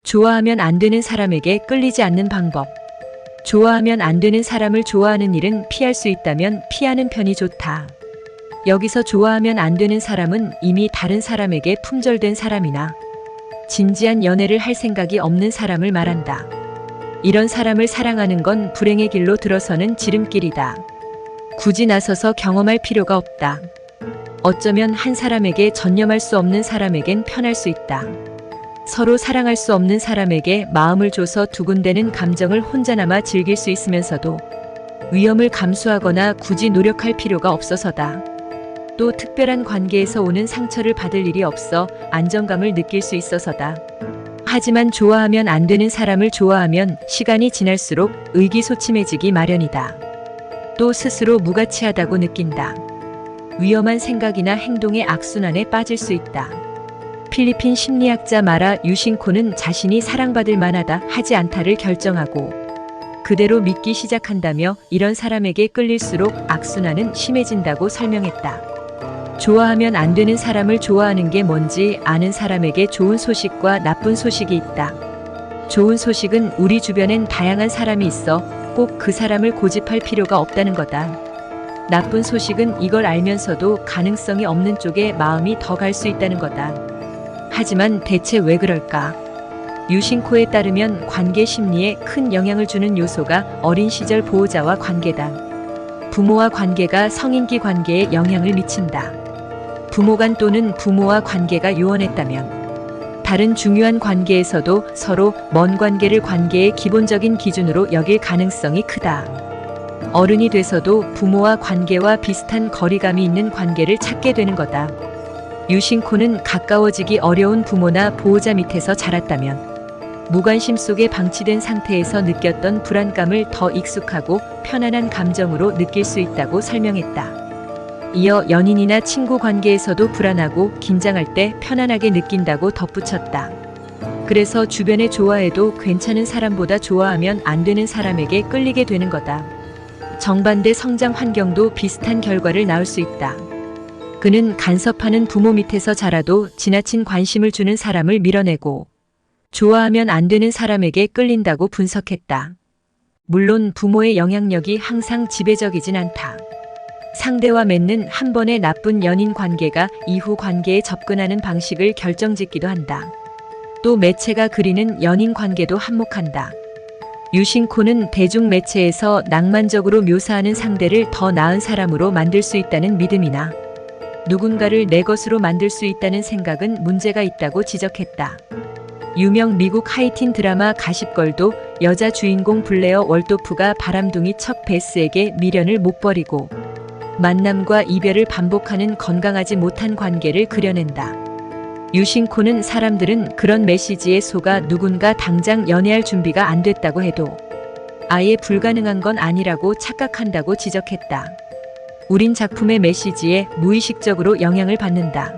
좋아하면 안 되는 사람에게 끌리지 않는 방법. 좋아하면 안 되는 사람을 좋아하는 일은 피할 수 있다면 피하는 편이 좋다. 여기서 좋아하면 안 되는 사람은 이미 다른 사람에게 품절된 사람이나 진지한 연애를 할 생각이 없는 사람을 말한다. 이런 사람을 사랑하는 건 불행의 길로 들어서는 지름길이다. 굳이 나서서 경험할 필요가 없다. 어쩌면 한 사람에게 전념할 수 없는 사람에겐 편할 수 있다. 서로 사랑할 수 없는 사람에게 마음을 줘서 두근대는 감정을 혼자나마 즐길 수 있으면서도 위험을 감수하거나 굳이 노력할 필요가 없어서다. 또 특별한 관계에서 오는 상처를 받을 일이 없어 안정감을 느낄 수 있어서다. 하지만 좋아하면 안 되는 사람을 좋아하면 시간이 지날수록 의기소침해지기 마련이다. 또 스스로 무가치하다고 느낀다. 위험한 생각이나 행동의 악순환에 빠질 수 있다. 필리핀 심리학자 마라 유신코는 자신이 사랑받을 만하다 하지 않다를 결정하고 그대로 믿기 시작한다며 이런 사람에게 끌릴수록 악순환은 심해진다고 설명했다. 좋아하면 안 되는 사람을 좋아하는 게 뭔지 아는 사람에게 좋은 소식과 나쁜 소식이 있다. 좋은 소식은 우리 주변엔 다양한 사람이 있어 꼭 그 사람을 고집할 필요가 없다는 거다. 나쁜 소식은 이걸 알면서도 가능성이 없는 쪽에 마음이 더 갈 수 있다는 거다. 하지만 대체 왜 그럴까? 유신코에 따르면 관계 심리에 큰 영향을 주는 요소가 어린 시절 보호자와 관계다. 부모와 관계가 성인기 관계에 영향을 미친다. 부모 간 또는 부모와 관계가 요원했다면 다른 중요한 관계에서도 서로 먼 관계를 관계의 기본적인 기준으로 여길 가능성이 크다. 어른이 돼서도 부모와 관계와 비슷한 거리감이 있는 관계를 찾게 되는 거다. 유신코는 가까워지기 어려운 부모나 보호자 밑에서 자랐다면 무관심 속에 방치된 상태에서 느꼈던 불안감을 더 익숙하고 편안한 감정으로 느낄 수 있다고 설명했다. 이어 연인이나 친구 관계에서도 불안하고 긴장할 때 편안하게 느낀다고 덧붙였다. 그래서 주변에 좋아해도 괜찮은 사람보다 좋아하면 안 되는 사람에게 끌리게 되는 거다. 정반대 성장 환경도 비슷한 결과를 낳을 수 있다. 그는 간섭하는 부모 밑에서 자라도 지나친 관심을 주는 사람을 밀어내고 좋아하면 안 되는 사람에게 끌린다고 분석했다. 물론 부모의 영향력이 항상 지배적이진 않다. 상대와 맺는 한 번의 나쁜 연인 관계가 이후 관계에 접근하는 방식을 결정짓기도 한다. 또 매체가 그리는 연인 관계도 한몫한다. 유신코는 대중 매체에서 낭만적으로 묘사하는 상대를 더 나은 사람으로 만들 수 있다는 믿음이나 누군가를 내 것으로 만들 수 있다는 생각은 문제가 있다고 지적했다. 유명 미국 하이틴 드라마 가십걸도 여자 주인공 블레어 월도프가 바람둥이 척 베스에게 미련을 못 버리고 만남과 이별을 반복하는 건강하지 못한 관계를 그려낸다. 유신코는 사람들은 그런 메시지에 속아 누군가 당장 연애할 준비가 안 됐다고 해도 아예 불가능한 건 아니라고 착각한다고 지적했다. 우린 작품의 메시지에 무의식적으로 영향을 받는다.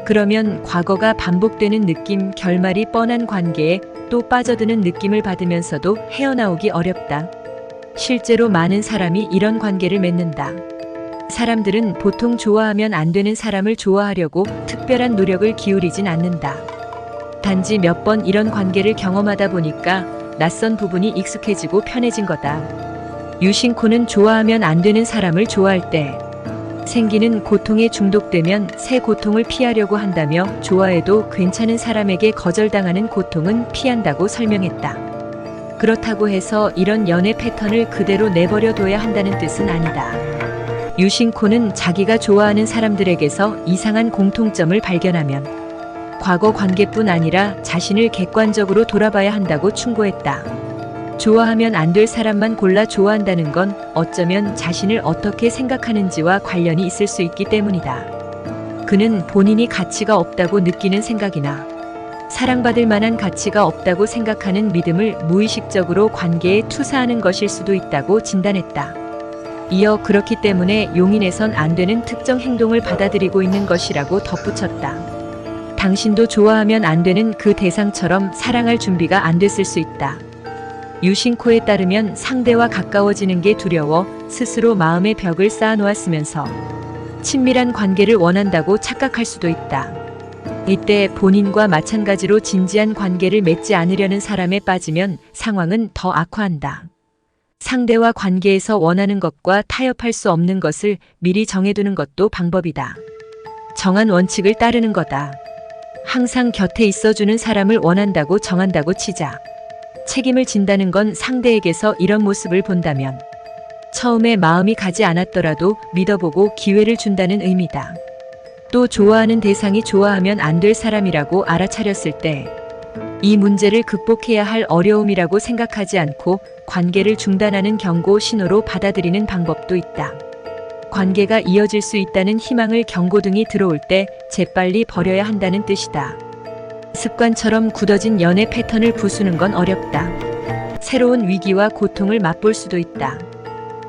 그러면 과거가 반복되는 느낌, 결말이 뻔한 관계에 또 빠져드는 느낌을 받으면서도 헤어나오기 어렵다. 실제로 많은 사람이 이런 관계를 맺는다. 사람들은 보통 좋아하면 안 되는 사람을 좋아하려고 특별한 노력을 기울이진 않는다. 단지 몇 번 이런 관계를 경험하다 보니까 낯선 부분이 익숙해지고 편해진 거다. 유신코는 좋아하면 안 되는 사람을 좋아할 때 생기는 고통에 중독되면 새 고통을 피하려고 한다며 좋아해도 괜찮은 사람에게 거절당하는 고통은 피한다고 설명했다. 그렇다고 해서 이런 연애 패턴을 그대로 내버려 둬야 한다는 뜻은 아니다. 유신코는 자기가 좋아하는 사람들에게서 이상한 공통점을 발견하면 과거 관계뿐 아니라 자신을 객관적으로 돌아봐야 한다고 충고했다. 좋아하면 안 될 사람만 골라 좋아한다는 건 어쩌면 자신을 어떻게 생각하는지와 관련이 있을 수 있기 때문이다. 그는 본인이 가치가 없다고 느끼는 생각이나 사랑받을 만한 가치가 없다고 생각하는 믿음을 무의식적으로 관계에 투사하는 것일 수도 있다고 진단했다. 이어 그렇기 때문에 용인해선 안 되는 특정 행동을 받아들이고 있는 것이라고 덧붙였다. 당신도 좋아하면 안 되는 그 대상처럼 사랑할 준비가 안 됐을 수 있다. 유신코에 따르면 상대와 가까워지는 게 두려워 스스로 마음의 벽을 쌓아놓았으면서 친밀한 관계를 원한다고 착각할 수도 있다. 이때 본인과 마찬가지로 진지한 관계를 맺지 않으려는 사람에 빠지면 상황은 더 악화한다. 상대와 관계에서 원하는 것과 타협할 수 없는 것을 미리 정해두는 것도 방법이다. 정한 원칙을 따르는 거다. 항상 곁에 있어주는 사람을 원한다고 정한다고 치자. 책임을 진다는 건 상대에게서 이런 모습을 본다면 처음에 마음이 가지 않았더라도 믿어보고 기회를 준다는 의미다. 또 좋아하는 대상이 좋아하면 안 될 사람이라고 알아차렸을 때 이 문제를 극복해야 할 어려움이라고 생각하지 않고 관계를 중단하는 경고 신호로 받아들이는 방법도 있다. 관계가 이어질 수 있다는 희망을 경고등이 들어올 때 재빨리 버려야 한다는 뜻이다. 습관처럼 굳어진 연애 패턴을 부수는 건 어렵다. 새로운 위기와 고통을 맛볼 수도 있다.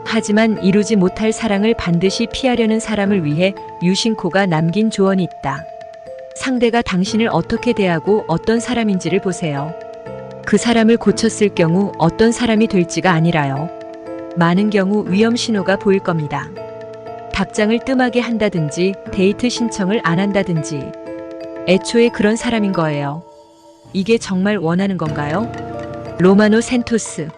하지만 이루지 못할 사랑을 반드시 피하려는 사람을 위해 유신코가 남긴 조언이 있다. 상대가 당신을 어떻게 대하고 어떤 사람인지를 보세요. 그 사람을 고쳤을 경우 어떤 사람이 될지가 아니라요. 많은 경우 위험 신호가 보일 겁니다. 답장을 뜸하게 한다든지 데이트 신청을 안 한다든지 애초에 그런 사람인 거예요. 이게 정말 원하는 건가요? 로마노 센토스